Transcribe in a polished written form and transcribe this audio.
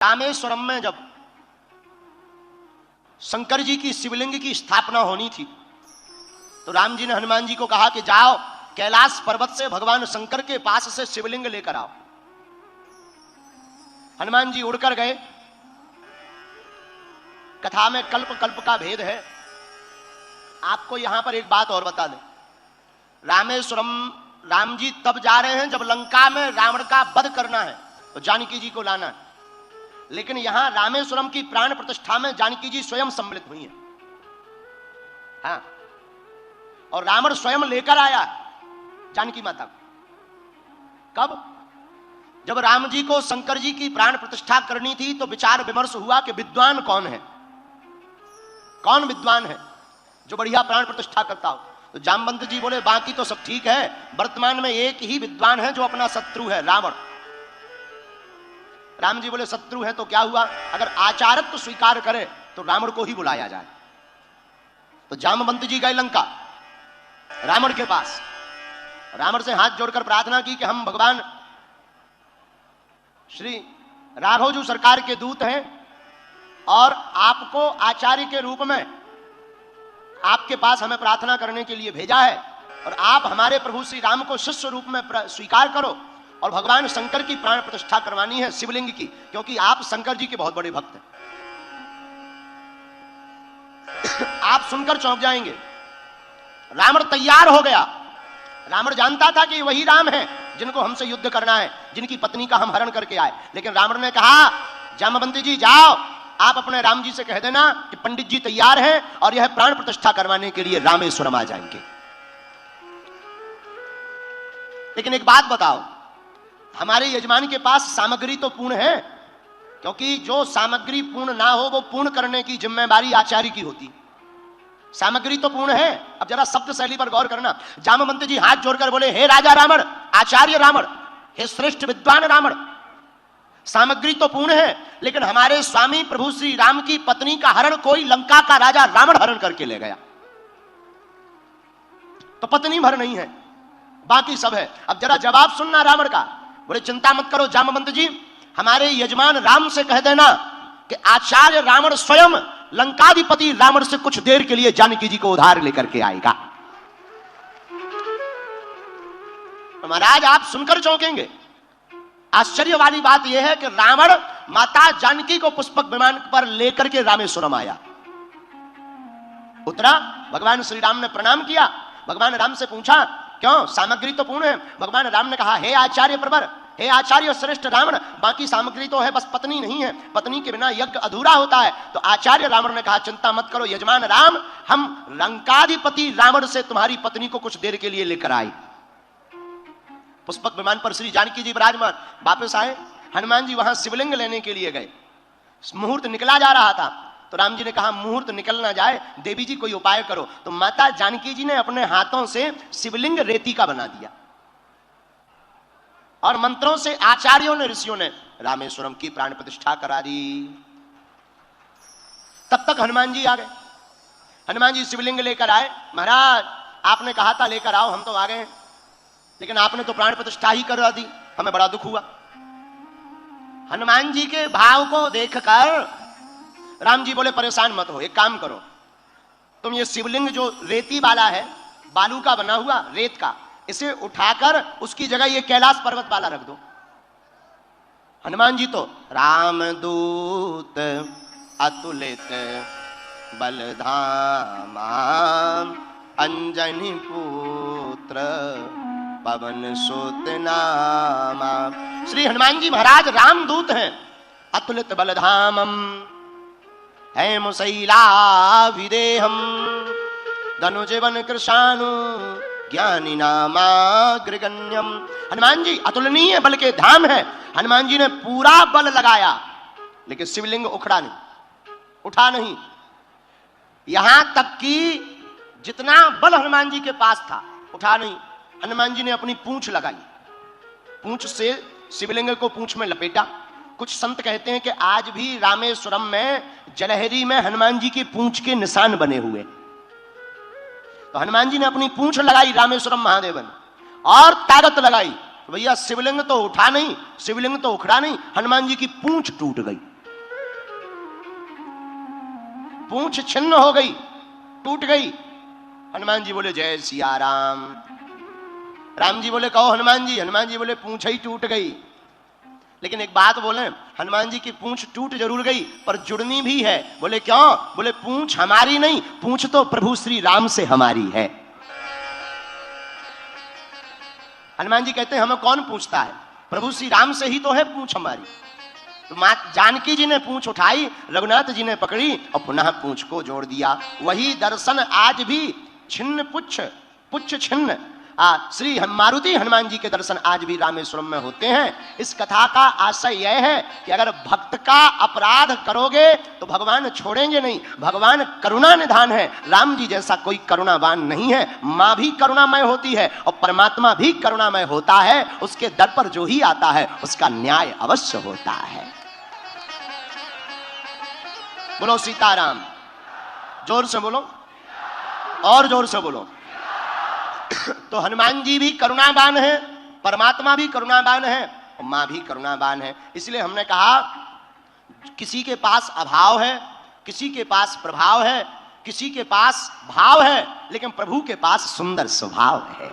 रामेश्वरम में जब शंकर जी की शिवलिंग की स्थापना होनी थी तो राम जी ने हनुमान जी को कहा कि जाओ कैलाश पर्वत से भगवान शंकर के पास से शिवलिंग लेकर आओ। हनुमान जी उड़कर गए। कथा में कल्प कल्प का भेद है। आपको यहां पर एक बात और बता दें, रामेश्वरम राम जी तब जा रहे हैं जब लंका में रावण का वध करना है तो जानकी जी को लाना है, लेकिन यहां रामेश्वरम की प्राण प्रतिष्ठा में जानकी जी स्वयं सम्मिलित हुई हैं। हाँ, और रावण स्वयं लेकर आया जानकी माता को। कब? जब राम जी को शंकर जी की प्राण प्रतिष्ठा करनी थी तो विचार विमर्श हुआ कि विद्वान कौन है, कौन विद्वान है जो बढ़िया प्राण प्रतिष्ठा करता हो। तो जामवंत जी बोले बाकी तो सब ठीक है, वर्तमान में एक ही विद्वान है जो अपना शत्रु है, रावण। राम जी बोले शत्रु है तो क्या हुआ, अगर आचारत्व स्वीकार करे तो रावण को ही बुलाया जाए। तो जामवंत जी गए लंका रावण के पास, रावण से हाथ जोड़कर प्रार्थना की कि हम भगवान श्री राघवजू सरकार के दूत हैं और आपको आचार्य के रूप में आपके पास हमें प्रार्थना करने के लिए भेजा है, और आप हमारे प्रभु श्री राम को शिष्य रूप में स्वीकार करो और भगवान शंकर की प्राण प्रतिष्ठा करवानी है शिवलिंग की, क्योंकि आप शंकर जी के बहुत बड़े भक्त हैं। आप सुनकर चौंक जाएंगे। रावण तैयार हो गया। रावण जानता था कि वही राम है जिनको हमसे युद्ध करना है, जिनकी पत्नी का हम हरण करके आए। लेकिन रावण ने कहा जामवंत जी जाओ, आप अपने राम जी से कह देना कि पंडित जी तैयार हैं और यह प्राण प्रतिष्ठा करवाने के लिए रामेश्वरम आ जाएंगे। लेकिन एक बात बताओ, हमारे यजमान के पास सामग्री तो पूर्ण है, क्योंकि जो सामग्री पूर्ण ना हो वो पूर्ण करने की जिम्मेदारी आचार्य की होती। सामग्री तो पूर्ण है। अब जरा शब्द शैली पर गौर करना। जामवंत जी हाथ जोड़कर बोले हे राजा रावण, आचार्य रावण, हे श्रेष्ठ विद्वान रावण, सामग्री तो पूर्ण है, लेकिन हमारे स्वामी प्रभु श्री राम की पत्नी का हरण कोई लंका का राजा रावण हरण करके ले गया। तो पत्नी भर नहीं है, बाकी सब है। अब जरा जवाब सुनना रावण का। बोले चिंता मत करो जामवंत जी, हमारे यजमान राम से कह देना कि आचार्य रावण स्वयं लंकाधिपति रावण से कुछ देर के लिए जानकी जी को उधार लेकर के आएगा। महाराज आप सुनकर चौंकेंगे। आश्चर्य वाली बात यह है कि रावण माता जानकी को पुष्पक विमान पर लेकर के रामेश्वरम आया। उतरा, भगवान श्री राम ने प्रणाम किया। भगवान राम से पूछा क्यों, सामग्री तो पूर्ण है। भगवान राम ने कहा हे आचार्य प्रवर, हे आचार्य श्रेष्ठ रावण, बाकी सामग्री तो है, बस पत्नी नहीं है। पत्नी के बिना यज्ञ अधूरा होता है। तो आचार्य रावण ने कहा चिंता मत करो यजमान राम, हम लंकाधिपति रावण से तुम्हारी पत्नी को कुछ देर के लिए लेकर आए। पुष्पक विमान पर श्री जानकी जी विराजमान। वापस आए, हनुमान जी वहां शिवलिंग लेने के लिए गए। मुहूर्त निकला जा रहा था तो राम जी ने कहा मुहूर्त निकल ना जाए, देवी जी कोई उपाय करो। तो माता जानकी जी ने अपने हाथों से शिवलिंग रेती का बना दिया और मंत्रों से आचार्यों ने, ऋषियों ने रामेश्वरम की प्राण प्रतिष्ठा करा दी। तब तक हनुमान जी आ गए। हनुमान जी शिवलिंग लेकर आए। महाराज आपने कहा था लेकर आओ, हम तो आ गए, लेकिन आपने तो प्राण प्रतिष्ठा ही करा दी, हमें बड़ा दुख हुआ। हनुमान जी के भाव को देखकर राम जी बोले परेशान मत हो, एक काम करो, तुम ये शिवलिंग जो रेती वाला है, बालू का बना हुआ, रेत का, इसे उठाकर उसकी जगह ये कैलाश पर्वत वाला रख दो। हनुमान जी तो रामदूत अतुलित बलधामा अंजनी पुत्र पवन सुत नामा। श्री हनुमान जी महाराज रामदूत हैं, अतुलित बलधामम हेमशैलाभिदेहम धनुजीवन कृशानु ज्ञानी नामाग्रगण्यम। हनुमान जी अतुलनीय बल के धाम है। हनुमान जी ने पूरा बल लगाया, लेकिन शिवलिंग उखड़ा नहीं, उठा नहीं। यहां तक कि जितना बल हनुमान जी के पास था उठा नहीं। हनुमान जी ने अपनी पूंछ लगाई, पूंछ से शिवलिंग को पूंछ में लपेटा। कुछ संत कहते हैं कि आज भी रामेश्वरम में जलहरी में हनुमान जी की पूंछ के निशान बने हुए। तो हनुमान जी ने अपनी पूंछ लगाई रामेश्वरम महादेव ने और ताकत लगाई। भैया शिवलिंग तो उठा नहीं, शिवलिंग तो उखड़ा नहीं, हनुमान जी की पूंछ टूट गई। पूंछ छिन्न हो गई, टूट गई। हनुमान जी बोले जय सिया राम। राम जी बोले कहो हनुमान जी। हनुमान जी बोले पूंछ ही टूट गई। लेकिन एक बात बोले, हनुमान जी की पूंछ टूट जरूर गई पर जुड़नी भी है। बोले क्यों? बोले पूंछ हमारी नहीं, पूंछ तो प्रभु श्री राम से हमारी है। हनुमान जी कहते हैं हमें कौन पूछता है, प्रभु श्री राम से ही तो है पूंछ हमारी। तो मां जानकी जी ने पूंछ उठाई, रघुनाथ जी ने पकड़ी और पुनः पूंछ को जोड़ दिया। वही दर्शन आज भी छिन्न पुच्छ, पुच्छ छिन्न श्री मारुति हनुमान जी के दर्शन आज भी रामेश्वरम में होते हैं। इस कथा का आशय यह है कि अगर भक्त का अपराध करोगे तो भगवान छोड़ेंगे नहीं। भगवान करुणा निधान है, राम जी जैसा कोई करुणावान नहीं है। मां भी करुणामय होती है और परमात्मा भी करुणामय होता है। उसके दर पर जो ही आता है उसका न्याय अवश्य होता है। बोलो सीताराम। जोर से बोलो, और जोर से बोलो। तो हनुमान जी भी करुणावान है, परमात्मा भी करुणावान है और मां भी करुणावान है। इसलिए हमने कहा किसी के पास अभाव है, किसी के पास प्रभाव है, किसी के पास भाव है, लेकिन प्रभु के पास सुंदर स्वभाव है।